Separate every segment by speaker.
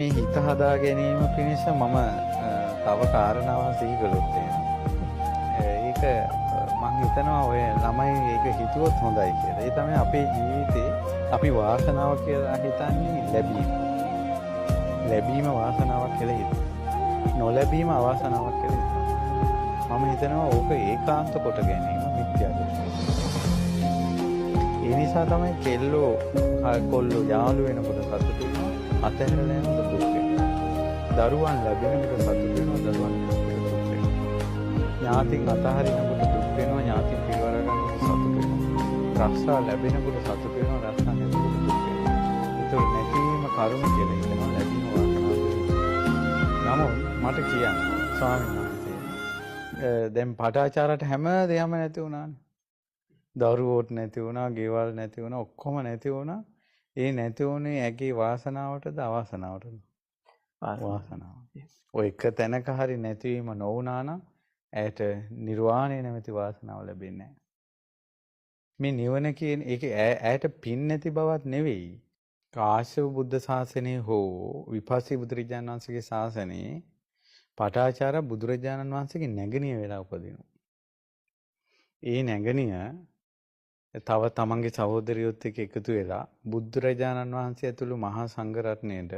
Speaker 1: මේ හිත හදා ගැනීම පිණිස මම තව කාරණාවක් සිහි කළොත් ඒක මම හිතනවා ඔය ළමයි ඒක හිතුවොත් හොඳයි කියලා. ඒ තමයි අපේ ජීවිතේ අපි වාසනාව කියලා හිතන්නේ ලැබීම. ලැබීම වාසනාවක් කියලා හිතනවා. නොලැබීම අවාසනාවක් කියලා හිතනවා. මම හිතනවා ඕක ඒකාන්ත කොට ගැනීම මිත්‍යා දෘෂ්ටිය. ඒ නිසා තමයි කෙල්ලෝ කොල්ලෝ යාළු වෙනකොට සතුටු වෙනවා. අතහැරලා යනකොට දුක් වෙනවා. දරුවන් ලැබෙනකොට සතුටු වෙනවා. දරුවන් ලැබෙනකොට දුක් වෙනවා. ඥාතින් අතහරිනකොට දුක් වෙනවා. ඥාතින් පිරිවර ගන්නකොට සතුටු වෙනවා. රක්ෂා ලැබෙනකොට සතුටු වෙනවා. රක්ෂා නැතිකොට දුක් වෙනවා. ඒක නැතිවීම කරුණ කියලා හිතනවා. ලැබීම වාසනාව. නමුත් මට කියන්න ස්වාමීන් වහන්සේ දැන් පටාචාරට හැම දෙයක්ම නැති වුණානේ. දරුවෝත් නැති වුණා, ගෙවල් නැති වුණා, ඔක්කොම නැති වුණා. ඒ නැති වුණේ ඇගේ වාසනාවටද අවාසනාවටද? වාසනාව. ඔය එක තැනක හරි නැතිවීම නොවුණා නම් ඇයට නිර්වාණය නැමැති වාසනාව ලැබෙන්නේ නැහැ. මේ නිවන කියන එක ඇයට පින් නැති බවත් නෙවෙයි. කාශ්‍යප බුද්ධ ශාසනය හෝ විපස්සී බුදුරජාණන් වහන්සේගේ ශාසනයේ පටාචාර බුදුරජාණන් වහන්සේගේ නැගණිය වෙලා උපදිනවා. ඒ නැගණිය තව තමන්ගේ සහෝදරියොත් එක්ක එකතු වෙලා බුදුරජාණන් වහන්සේ ඇතුළු මහා සංඝරත්නයට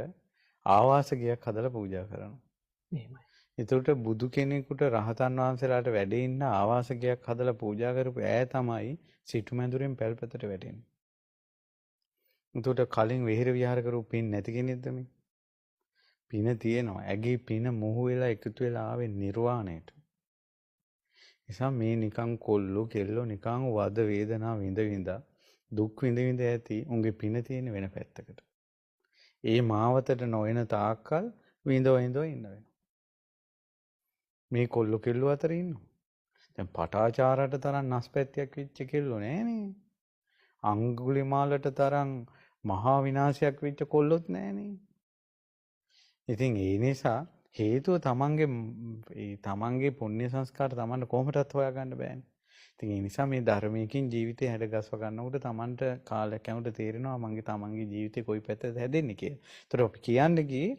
Speaker 1: ආවාසගයක් හදලා පූජා කරනවා.
Speaker 2: එහෙමයි.
Speaker 1: ඒකට බුදු කෙනෙකුට රහතන් වහන්සේලාට වැඩේ ඉන්න ආවාසගයක් හදලා පූජා කරපු ඈ තමයි සිටුමැදුරෙන් පැල්පතට වැටෙන්නේ. ඒකට කලින් වෙහෙර විහාර කරපු පින් නැති කෙනෙක්ද මේ? පින තියෙනවා. ඇගේ පින මොහු වෙලා එකතු වෙලා ආවේ නිර්වාණයට. නිසා මේ නිකන් කොල්ලෝ කෙල්ලෝ නිකන් වද වේදනා විඳ විඳ දුක් විඳ විඳ ඇති උන්ගේ පින තියෙන වෙන පැත්තකට. ඒ මාවතට නොවන තාක්කල් විඳව ඉන්න වෙනවා. මේ කොල්ලෝ කෙල්ලෝ අතර ඉන්නවා. දැන් පටාචාරට තරම් නැස්පැත්තියක් වෙච්ච කෙල්ලෝ නෑනේ. අඟුලිමාලට තරම් මහා විනාශයක් වෙච්ච කොල්ලොත් නෑනේ. ඉතින් ඒ නිසා හේතුව තමන්ගේ පුණ්‍ය සංස්කාර තමන්ට කොහොමදත් හොයාගන්න බෑනේ. ඉතින් ඒ නිසා මේ ධර්මයකින් ජීවිතේ හැඩගස්ව ගන්නකොට තමන්ට කාලයක් යනකොට තේරෙනවා තමන්ගේ ජීවිතේ කොයි පැත්තද හැදෙන්නේ කියලා. ඒතර අපි කියන්නේ කී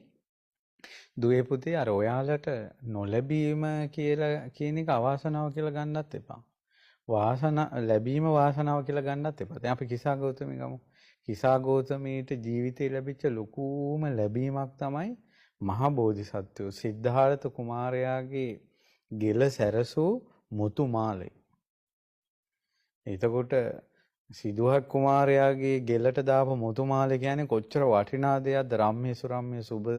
Speaker 1: දුවේ පුතේ අර ඔයාලට නොලැබීම කියලා කියන එක අවාසනාව කියලා ගන්නත් එපා. ලැබීම වාසනාව කියලා ගන්නත් එපා. දැන් අපි කිසා ගෞතමී ගමු. කිසා ගෞතමීට ජීවිතේ ලැබිච්ච ලොකුම ලැබීමක් තමයි මහා බෝධිසත්වෝ සිද්ධාර්ථ කුමාරයාගේ ගෙල සැරසූ මුතු මාලය. එතකොට සිදුහත් කුමාරයාගේ ගෙලට දාපු මුතු මාලය කියන්නේ කොච්චර වටිනා දෙයක්ද? රම්‍ය සුරම්‍ය සුබ